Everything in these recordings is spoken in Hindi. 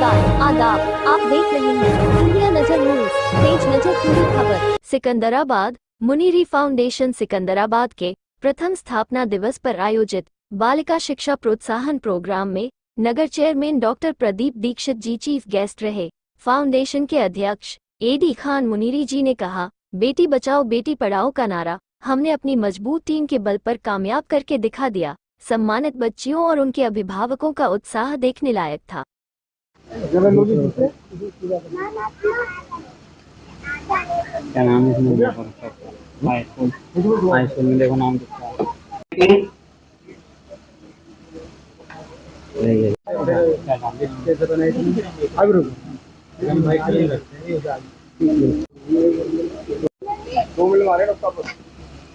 नमस्कार, आदाब। आप देख रहे हैं इंडिया नजर न्यूज। तेज नजर पूरी खबर। सिकंदराबाद मुनीरी फाउंडेशन सिकंदराबाद के प्रथम स्थापना दिवस पर आयोजित बालिका शिक्षा प्रोत्साहन प्रोग्राम में नगर चेयरमैन डॉक्टर प्रदीप दीक्षित जी चीफ गेस्ट रहे। फाउंडेशन के अध्यक्ष एडी खान मुनीरी जी ने कहा, बेटी बचाओ बेटी पढ़ाओ का नारा हमने अपनी मजबूत टीम के बल पर कामयाब करके दिखा दिया। सम्मानित बच्चियों और उनके अभिभावकों का उत्साह देखने लायक था। क्या नाम है इसमें में देखो नाम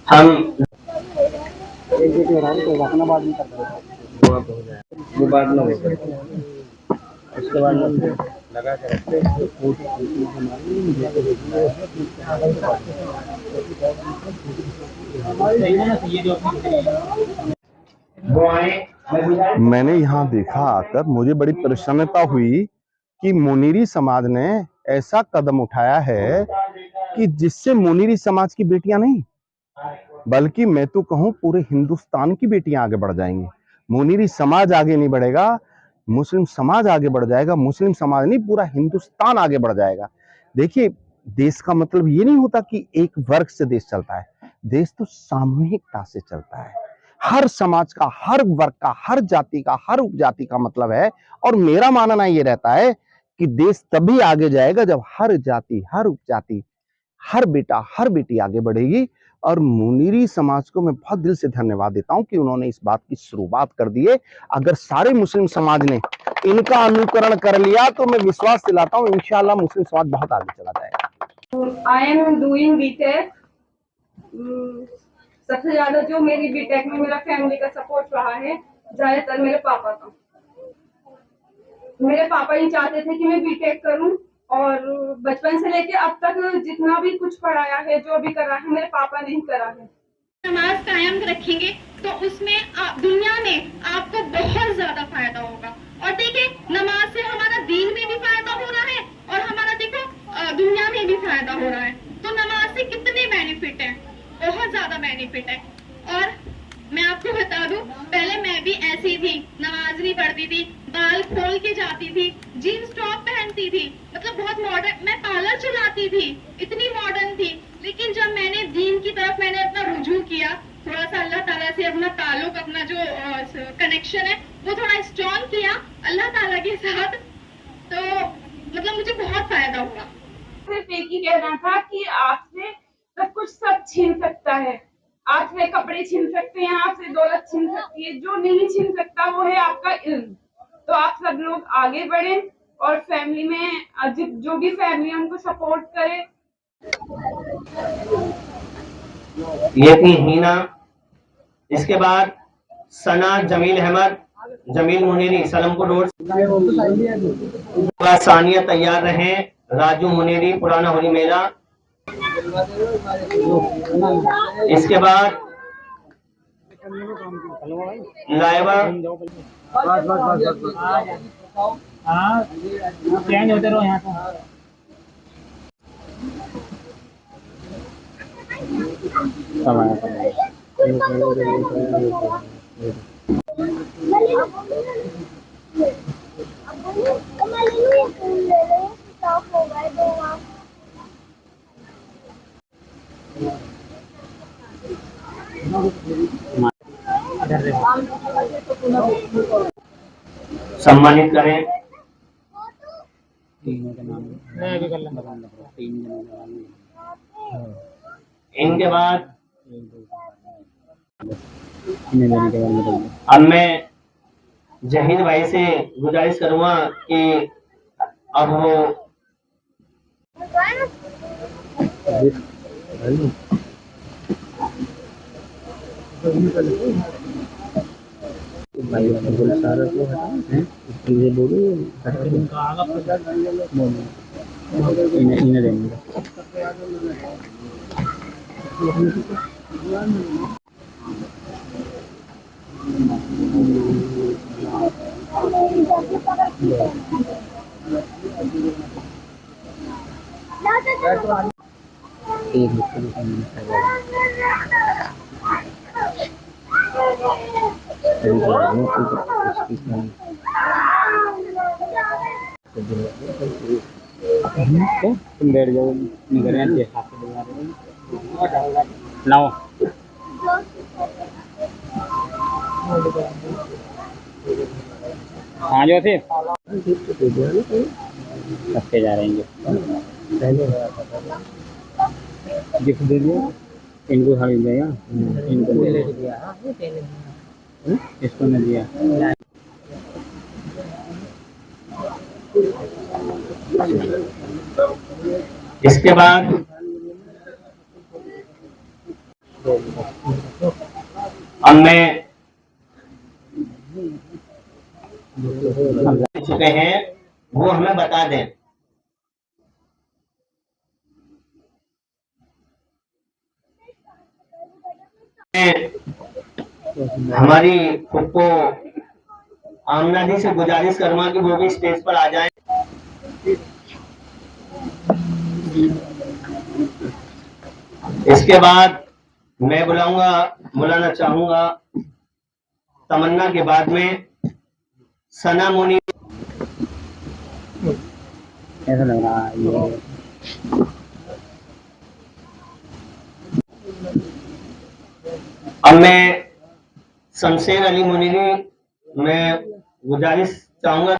हम एक तो अपना बाद में वो बाद में उसके बाद लगा के रखते मैंने यहाँ देखा आकर मुझे बड़ी प्रसन्नता हुई कि मुनीरी समाज ने ऐसा कदम उठाया है कि जिससे मुनीरी समाज की बेटियां नहीं बल्कि मैं तो कहूँ पूरे हिंदुस्तान की बेटियां आगे बढ़ जाएंगी। मुनीरी समाज आगे नहीं बढ़ेगा, मुस्लिम समाज आगे बढ़ जाएगा। मुस्लिम समाज नहीं, पूरा हिंदुस्तान आगे बढ़ जाएगा। देखिए, देश का मतलब ये नहीं होता कि एक वर्ग से देश चलता है। देश तो सामूहिकता से चलता है। हर समाज का, हर वर्ग का, हर जाति का, हर उपजाति का मतलब है। और मेरा मानना ये रहता है कि देश तभी आगे जाएगा जब हर जाति, हर उपजाति, हर बेटा, हर बेटी आगे बढ़ेगी। और मुनीरी समाज को मैं बहुत दिल से धन्यवाद देता हूं कि उन्होंने इस बात की शुरुआत कर दी है। अगर सारे मुस्लिम समाज ने इनका अनुकरण कर लिया तो मैं विश्वास दिलाता हूं इंशाअल्लाह मुस्लिम समाज बहुत आगे चला जाएगा। I am doing BTech. सबसे ज्यादा जो मेरी बीटेक में मेरा फैमिली का सपोर्ट रहा है, ज्यादातर मेरे पापा का। मेरे पापा ही चाहते थे कि मैं बीटेक करूं, और बचपन से लेके अब तक जितना भी कुछ पढ़ाया है, जो भी करा है, मेरे पापा ने ही करा है। नमाज कायम रखेंगे तो उसमें दुनिया में आपको बहुत ज्यादा फायदा होगा। और देखिए, नमाज से हमारा दीन में भी फायदा हो रहा है और हमारा देखो दुनिया में भी फायदा हो रहा है। तो नमाज से कितने बेनिफिट है, बहुत ज्यादा बेनिफिट है। और मैं आपको बता दूं, पहले मैं भी ऐसी थी, नमाज नहीं पढ़ती थी, बाल खोल के जाती थी, जीन्स टॉप पहनती थी, मतलब बहुत मॉडर्न। मैं पार्लर चलाती थी, इतनी मॉडर्न थी। लेकिन जब मैंने दीन की तरफ मैंने अपना रुजू किया, थोड़ा सा अल्लाह ताला से अपना ताल्लुक, अपना जो कनेक्शन है वो थोड़ा स्ट्रॉन्ग किया अल्लाह ताला के साथ, तो मतलब मुझे बहुत फायदा हुआ। सिर्फ एक ही कहना था कि आपसे सब कुछ सब छीन सकता है। आपसे कपड़े छीन सकते हैं, आपसे दौलत छीन सकती है, जो नहीं छीन सकता वो है आपका इल्म। तो आप सब लोग आगे बढ़े और फैमिली में जो भी फैमिली है उनको सपोर्ट करे। ये थी हीना, इसके बाद सना, जमील अहमद, जमील मुनीरी, सलमपुर रोड। सानिया तैयार रहे, राजू मुनीरी, पुराना होली मेला। इसके बाद लाइवा चेंज होते रहो यहाँ सम्मानित करें। इनके बाद अब मैं जहीद भाई से गुजारिश करूंगा कि अब वो सारा को इसलिए बोलो इन्हें देंगे। तुम बैठ जाओ, लाओ। आ जाओ फिर रखते जा रहे हैं। गिफ्ट दे दिया इनको, खा जाएगा इनको दे दिया, इसको नहीं दिया। इसके बाद अब मैं चुके हैं वो हमें बता दें। हमारी फुप्पो आमना जी से गुजारिश करूंगा कि वो भी स्टेज पर आ जाएं। इसके बाद मैं बुलाना चाहूंगा तमन्ना के बाद में सना मुनी। कैसा लग रहा है ये? अब मैं शमशेर अली मुनीरी मैं गुजारिश चाहूंगा।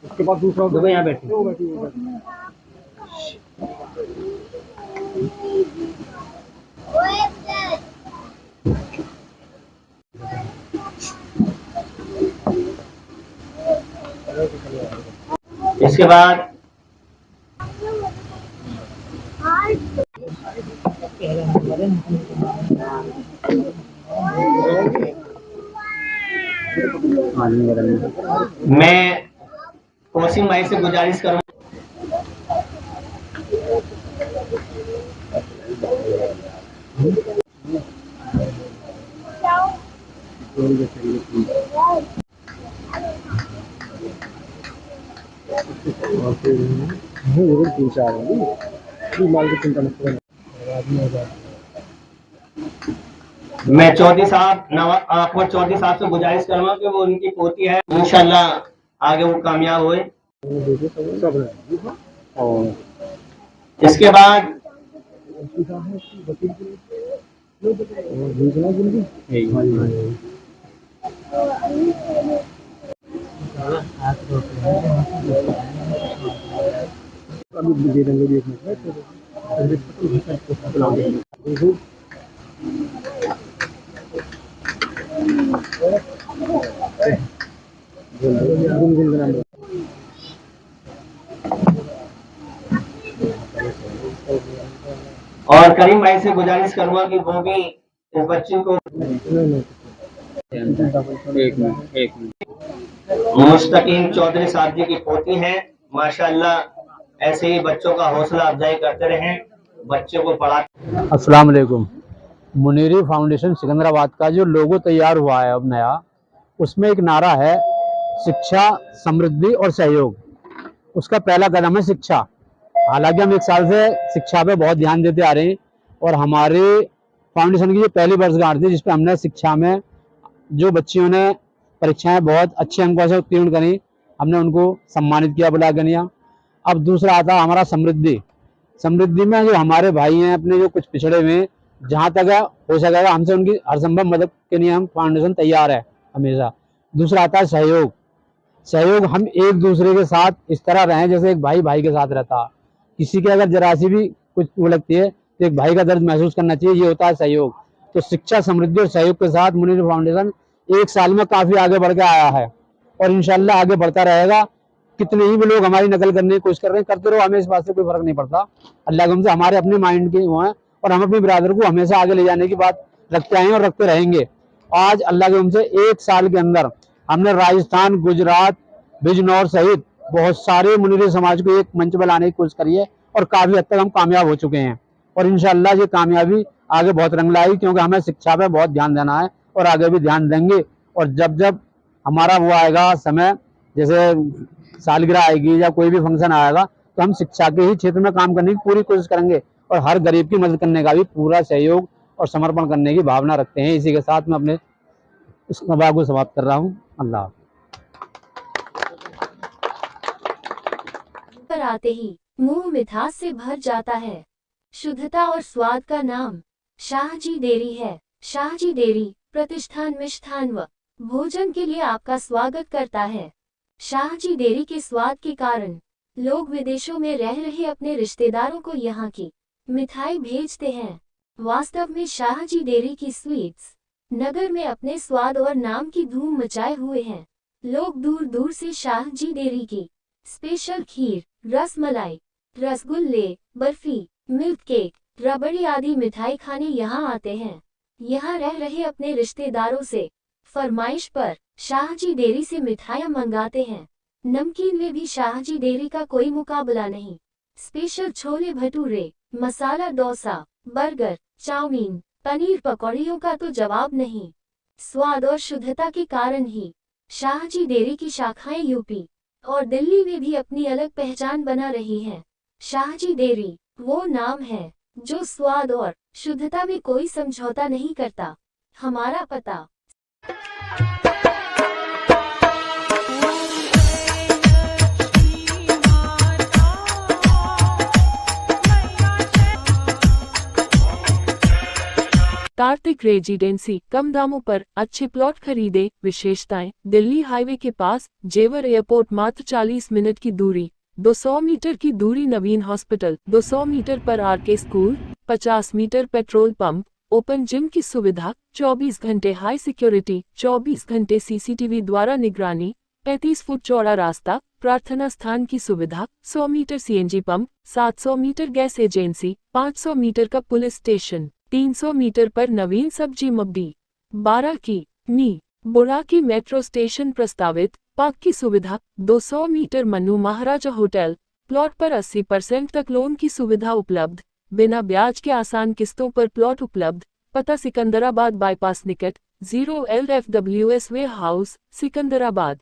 उसके बाद दूसरा दो यहाँ बैठे। इसके बाद मैं कोसिम भाई से गुजारिश करूंगा। मैं चौधरी साहब से गुजारिश करूंगा कि वो उनकी पोती है, इंशाल्लाह आगे वो कामयाब हुए। और इसके बाद और करीम भाई से गुजारिश करूंगा कि वो भी इस बच्चे को मुस्तकीम चौधरी साहब जी की पोती है। माशाल्लाह ऐसे ही बच्चों का हौसला अफजाई करते रहें, बच्चों को पढ़ा। अस्सलाम वालेकुम। मुनीरी फाउंडेशन सिकंदराबाद का जो लोगो तैयार हुआ है अब नया, उसमें एक नारा है शिक्षा, समृद्धि और सहयोग। उसका पहला कदम है शिक्षा। हालांकि हम 1 साल से शिक्षा पे बहुत ध्यान देते आ रहे हैं और हमारे फाउंडेशन की जो पहली वर्षगांठ थी जिस पे हमने शिक्षा में जो बच्चियों ने परीक्षाएं बहुत अच्छे अंकों से उत्तीर्ण करी, हमने उनको सम्मानित किया, बुला कर लिया। अब दूसरा आता हमारा समृद्धि। समृद्धि में जो हमारे भाई हैं अपने जो कुछ पिछड़े हुए, जहाँ तक हो सकेगा हमसे उनकी हर संभव मदद के लिए हम फाउंडेशन तैयार है हमेशा। दूसरा आता है सहयोग। सहयोग, हम एक दूसरे के साथ इस तरह रहें जैसे एक भाई भाई के साथ रहता। किसी के अगर जरा सी भी कुछ वो लगती है तो एक भाई का दर्द महसूस करना चाहिए, ये होता है सहयोग। तो शिक्षा, समृद्धि और सहयोग के साथ मुनीरी फाउंडेशन 1 साल में काफी आगे बढ़ के आया है और इंशाल्लाह आगे बढ़ता रहेगा। कितने ही भी लोग हमारी नकल करने की कोशिश कर रहे हैं, करते रहो, हमें इस बात से कोई फर्क नहीं पड़ता। अल्लाह के हमसे हमारे अपने माइंड के वो हैं और हम अपनी बिरादर को हमेशा आगे ले जाने की बात रखते आए हैं और रखते रहेंगे। आज अल्लाह के हमसे 1 साल के अंदर हमने राजस्थान, गुजरात, बिजनौर सहित बहुत सारे मुनीरी समाज को एक मंच पर लाने की कोशिश करी है और काफी हद तक हम कामयाब हो चुके हैं। और इंशाल्लाह ये कामयाबी आगे बहुत रंग लाएगी, क्योंकि हमें शिक्षा पे बहुत ध्यान देना है और आगे भी ध्यान देंगे। और जब जब हमारा वो आएगा समय, जैसे सालगिरह आएगी या कोई भी फंक्शन आएगा तो हम शिक्षा के ही क्षेत्र में काम करने की पूरी कोशिश करेंगे और हर गरीब की मदद करने का भी पूरा सहयोग और समर्पण करने की भावना रखते हैं। इसी के साथ मैं अपने इस सभा को समाप्त कर रहा हूँ। अल्लाह। पर आते ही मुंह मिठास से भर जाता है। शुद्धता और स्वाद का नाम शाहजी डेयरी है। शाहजी डेयरी प्रतिष्ठान मिष्ठान व भोजन के लिए आपका स्वागत करता है। शाहजी डेयरी के स्वाद के कारण लोग विदेशों में रह रहे अपने रिश्तेदारों को यहाँ की मिठाई भेजते हैं। वास्तव में शाहजी डेयरी की स्वीट्स नगर में अपने स्वाद और नाम की धूम मचाए हुए हैं। लोग दूर दूर से शाहजी डेयरी की स्पेशल खीर, रसमलाई, रसगुल्ले, बर्फी, मिल्क केक, रबड़ी आदि मिठाई खाने यहाँ आते हैं। यहाँ रह रहे अपने रिश्तेदारों से फरमाइश पर शाहजी डेयरी से मिठाइयाँ मंगाते हैं। नमकीन में भी शाहजी डेयरी का कोई मुकाबला नहीं। Special chole bhature, masala dosa, burger, chowmein, paneer पकौड़ियों का तो जवाब नहीं। स्वाद और शुद्धता के कारण ही शाहजी डेयरी की शाखाएं यूपी और दिल्ली में भी अपनी अलग पहचान बना रही हैं। शाहजी डेयरी वो नाम है जो स्वाद और शुद्धता में कोई समझौता नहीं करता। हमारा पता कार्तिक रेजिडेंसी, कम दामों पर अच्छे प्लॉट खरीदे। विशेषताएं, दिल्ली हाईवे के पास, जेवर एयरपोर्ट, मात्र 40 मिनट की दूरी, 200 मीटर की दूरी नवीन हॉस्पिटल, 200 मीटर पर RK school, 50 metre petrol pump, open gym की सुविधा, 24 घंटे हाई सिक्योरिटी, 24 घंटे सीसीटीवी द्वारा निगरानी, 35 फुट चौड़ा रास्ता, प्रार्थना स्थान की सुविधा, 100 metre CNG pump, 700 metre gas agency, 500 metre का पुलिस स्टेशन, 300 मीटर पर नवीन सब्जी मंडी, 12 की नी बुरा की मेट्रो स्टेशन प्रस्तावित, पार्क की सुविधा, 200 मीटर मन्नू महाराजा होटल, प्लॉट पर 80% तक लोन की सुविधा उपलब्ध, बिना ब्याज के आसान किस्तों पर प्लॉट उपलब्ध। पता सिकंदराबाद बाईपास निकट, 0 LFWS वे हाउस, सिकंदराबाद।